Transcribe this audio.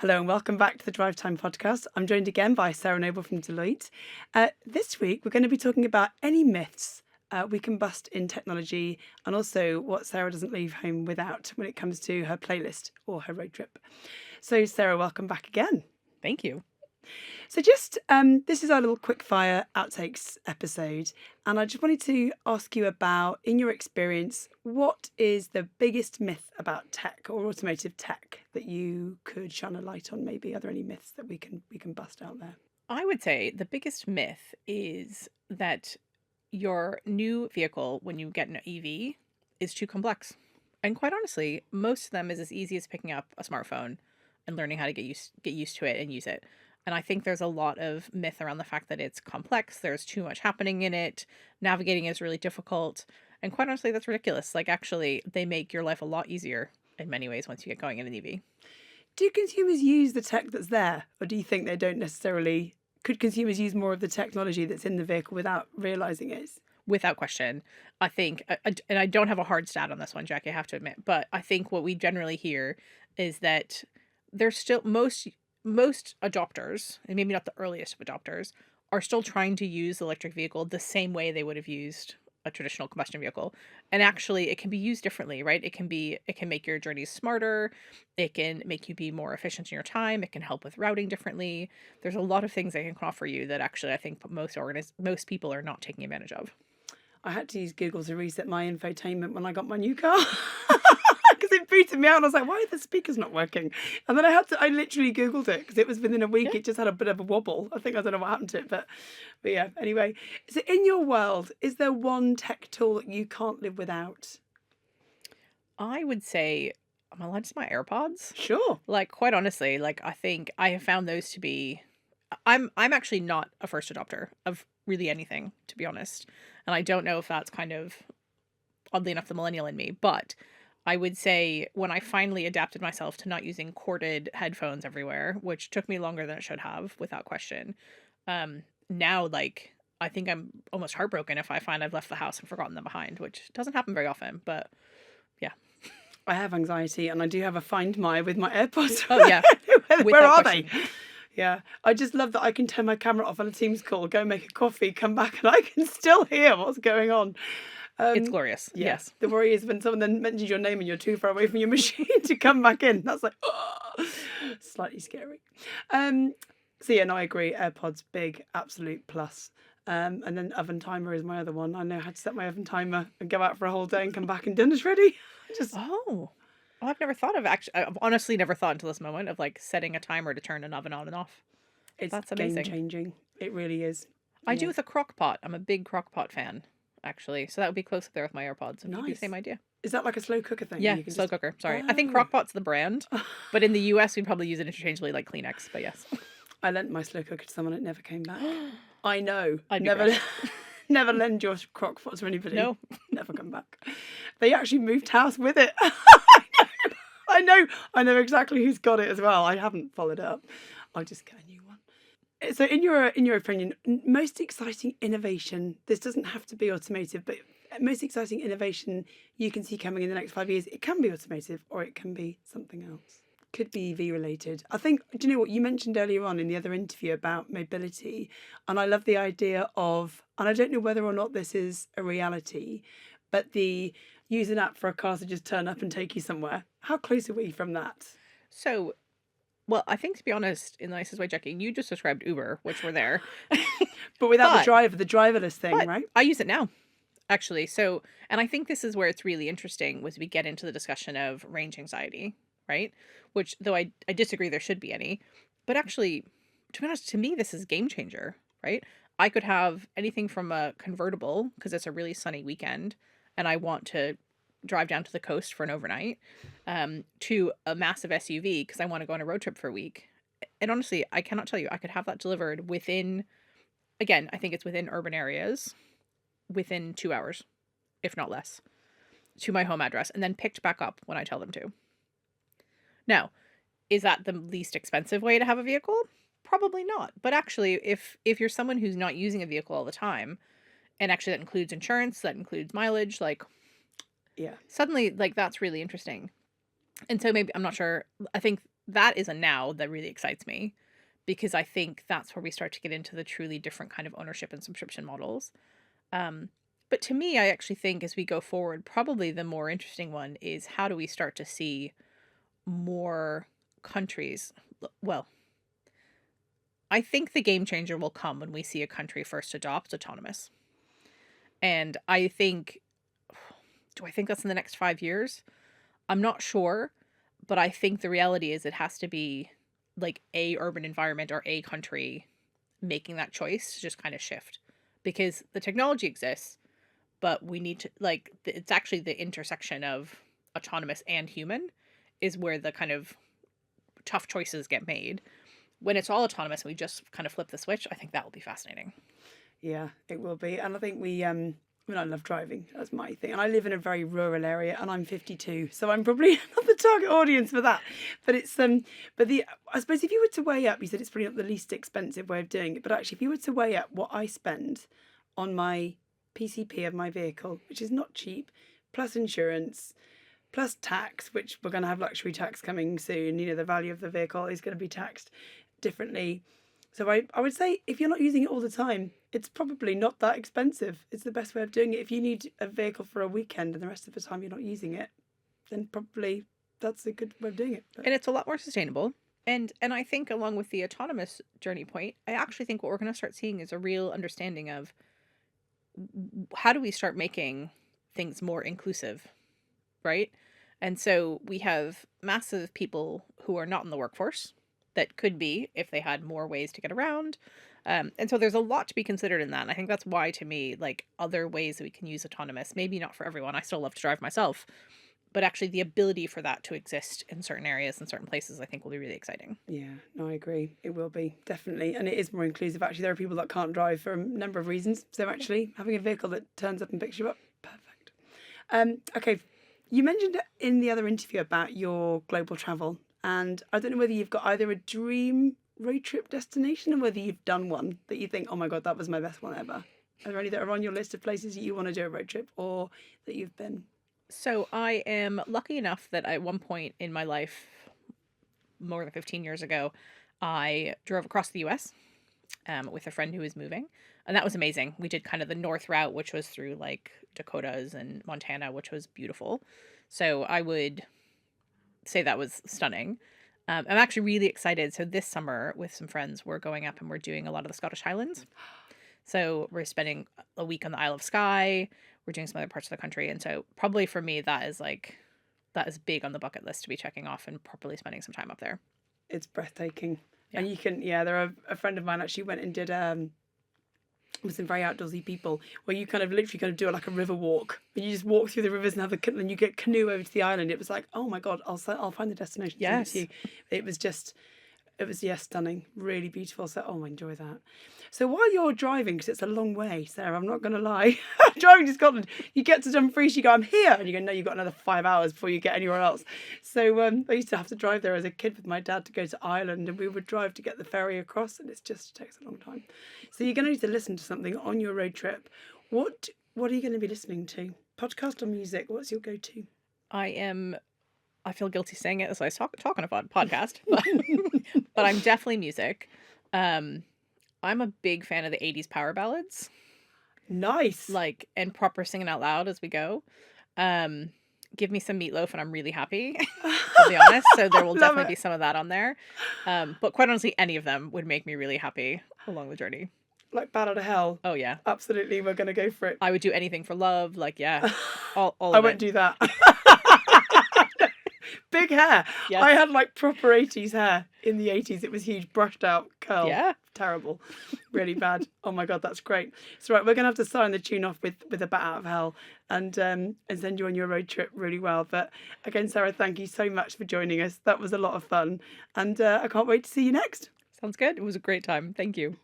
Hello and welcome back to the Drivetime podcast. I'm joined again by Sarah Noble from Deloitte. This week we're going to be talking about any myths we can bust in technology and also what Sarah doesn't leave home without when it comes to her playlist or her road trip. So Sarah, welcome back again. Thank you. So just this is our little quickfire outtakes episode, and I just wanted to ask you about, in your experience, what is the biggest myth about tech or automotive tech that you could shine a light on? Maybe are there any myths that we can bust out there? I would say the biggest myth is that your new vehicle, when you get an EV, is too complex. And quite honestly, most of them is as easy as picking up a smartphone and learning how to get used to it and use it. And I think there's a lot of myth around the fact that it's complex, there's too much happening in it, navigating is really difficult. And quite honestly, that's ridiculous. Like, actually, they make your life a lot easier in many ways once you get going in an EV. Do consumers use the tech that's there, or do you think they don't necessarily? Could consumers use more of the technology that's in the vehicle without realizing it? Without question. I think, and I don't have a hard stat on this one, Jackie, I have to admit, but I think what we generally hear is that there's still most adopters, and maybe not the earliest of adopters, are still trying to use the electric vehicle the same way they would have used a traditional combustion vehicle. And actually it can be used differently, right? It can make your journeys smarter. It can make you be more efficient in your time. It can help with routing differently. There's a lot of things they can offer you that actually I think most people are not taking advantage of. I had to use Google to reset my infotainment when I got my new car. Because it booted me out and I was like, why are the speakers not working? And then I literally Googled it because it was within a week. Yeah. It just had a bit of a wobble. I don't know what happened to it, but yeah, anyway. So in your world, is there one tech tool that you can't live without? I would say, am I allowed to say my AirPods? Sure. Like, quite honestly, like, I think I have found those to be, I'm actually not a first adopter of really anything, to be honest. And I don't know if that's kind of, oddly enough, the millennial in me, but I would say when I finally adapted myself to not using corded headphones everywhere, which took me longer than it should have, without question. Now, like, I think I'm almost heartbroken if I find I've left the house and forgotten them behind, which doesn't happen very often, but yeah. I have anxiety and I do have a Find My with my AirPods. Oh, yeah. Where are question. they? Yeah, I just love that I can turn my camera off on a Teams call, go make a coffee, come back, and I can still hear what's going on. It's glorious. Yeah. Yes. The worry is when someone then mentions your name and you're too far away from your machine to come back in. That's like, oh, slightly scary. So yeah, no, I agree. AirPods, big, absolute plus. And then oven timer is my other one. I know how to set my oven timer and go out for a whole day and come back and dinner's ready. Oh, I've never thought of I've honestly never thought until this moment of like setting a timer to turn an oven on and off. That's amazing. Game changing. It really is. I do with a crock pot. I'm a big crock pot fan, actually. So that would be close up there with my AirPods. Nice. The same idea. Is that like a slow cooker thing? Yeah, slow cooker. Sorry. I think crock pot's the brand, but in the US we'd probably use it interchangeably like Kleenex, but yes. I lent my slow cooker to someone, it never came back. I know. Never lend your crock pot to anybody. No. Never come back. They actually moved house with it. I know exactly who's got it as well. I haven't followed it up. I'll just get a new one. So in your opinion, most exciting innovation, this doesn't have to be automotive, but most exciting innovation you can see coming in the next 5 years, it can be automotive or it can be something else. Could be EV related. I think, do you know what you mentioned earlier on in the other interview about mobility? And I love the idea of, and I don't know whether or not this is a reality, but the use an app for a car to just turn up and take you somewhere. How close are we from that? So, well, I think to be honest, in the nicest way, Jackie, you just described Uber, which we're there. But without the driverless thing, right? I use it now, actually. So, and I think this is where it's really interesting was we get into the discussion of range anxiety, right? Which, though I disagree there should be any, but actually, to be honest, to me, this is a game changer, right? I could have anything from a convertible, because it's a really sunny weekend, and I want to drive down to the coast for an overnight, to a massive SUV, because I want to go on a road trip for a week. And honestly, I cannot tell you, I could have that delivered within, again, I think it's within urban areas, within 2 hours, if not less, to my home address, and then picked back up when I tell them to. Now, is that the least expensive way to have a vehicle? Probably not. But actually, if you're someone who's not using a vehicle all the time, and actually that includes insurance, that includes mileage, like, yeah, suddenly, like, that's really interesting. And so maybe, I'm not sure, I think that is a now that really excites me, because I think that's where we start to get into the truly different kind of ownership and subscription models. Um, but to me, I actually think as we go forward, probably the more interesting one is how do we start to see more countries? Well, I think the game changer will come when we see a country first adopt autonomous. And I think, do I think that's in the next 5 years? I'm not sure, but I think the reality is it has to be like a urban environment or a country making that choice to just kind of shift, because the technology exists, but we need to like it's actually the intersection of autonomous and human is where the kind of tough choices get made. When it's all autonomous and we just kind of flip the switch, I think that will be fascinating. Yeah, it will be. And I think I love driving. That's my thing. And I live in a very rural area and I'm 52. So I'm probably not the target audience for that. But I suppose if you were to weigh up, you said it's probably not the least expensive way of doing it. But actually, if you were to weigh up what I spend on my PCP of my vehicle, which is not cheap, plus insurance, plus tax, which we're going to have luxury tax coming soon. You know, the value of the vehicle is going to be taxed differently. So I would say if you're not using it all the time, it's probably not that expensive. It's the best way of doing it. If you need a vehicle for a weekend and the rest of the time you're not using it, then probably that's a good way of doing it. And it's a lot more sustainable. And I think along with the autonomous journey point, I actually think what we're going to start seeing is a real understanding of how do we start making things more inclusive, right? And so we have massive people who are not in the workforce that could be if they had more ways to get around. And so there's a lot to be considered in that. And I think that's why, to me, like other ways that we can use autonomous, maybe not for everyone. I still love to drive myself, but actually the ability for that to exist in certain areas and certain places, I think will be really exciting. Yeah, no, I agree. It will be, definitely. And it is more inclusive. Actually, there are people that can't drive for a number of reasons. So actually having a vehicle that turns up and picks you up, perfect. Okay, you mentioned in the other interview about your global travel. And I don't know whether you've got either a dream road trip destination or whether you've done one that you think, oh my God, that was my best one ever. Are there any that are on your list of places that you want to do a road trip or that you've been? So I am lucky enough that at one point in my life, more than 15 years ago, I drove across the US with a friend who was moving. And that was amazing. We did kind of the north route, which was through like Dakotas and Montana, which was beautiful. So I would say that was stunning. I'm actually really excited. So this summer with some friends, we're going up and we're doing a lot of the Scottish Highlands. So we're spending a week on the Isle of Skye. We're doing some other parts of the country. And so probably for me, that is big on the bucket list to be checking off and properly spending some time up there. It's breathtaking. Yeah. And you can, there are a friend of mine actually went and did with some very outdoorsy people where you kind of literally kind of do like a river walk and you just walk through the rivers and and you get canoe over to the island. It was like, oh my God, I'll find the destination. Yes. It was stunning, really beautiful. So I enjoy that. So while you're driving, because it's a long way, Sarah, I'm not going to lie, driving to Scotland, you get to Dumfries, you go, I'm here, and you go, no, you've got another 5 hours before you get anywhere else. So I used to have to drive there as a kid with my dad to go to Ireland, and we would drive to get the ferry across, and it just takes a long time. So you're going to need to listen to something on your road trip. What are you going to be listening to? Podcast or music? What's your go-to? I feel guilty saying it as I talk on a podcast, but I'm definitely music. I'm a big fan of the 80s power ballads. Nice. And proper singing out loud as we go. Give me some Meatloaf and I'm really happy, I'll be honest. So there will definitely be some of that on there. But quite honestly, any of them would make me really happy along the journey. Like Ballad of Hell. Oh, yeah. Absolutely, we're going to go for it. I would do anything for love. Yeah. All I won't do that. Big hair. Yes. I had proper 80s hair in the 80s. It was huge, brushed out curl. Yeah. Terrible. Really bad. Oh my God, that's great. So right, we're going to have to sign the tune off with a Bat Out of Hell and send you on your road trip really well. But again, Sarah, thank you so much for joining us. That was a lot of fun. And I can't wait to see you next. Sounds good. It was a great time. Thank you.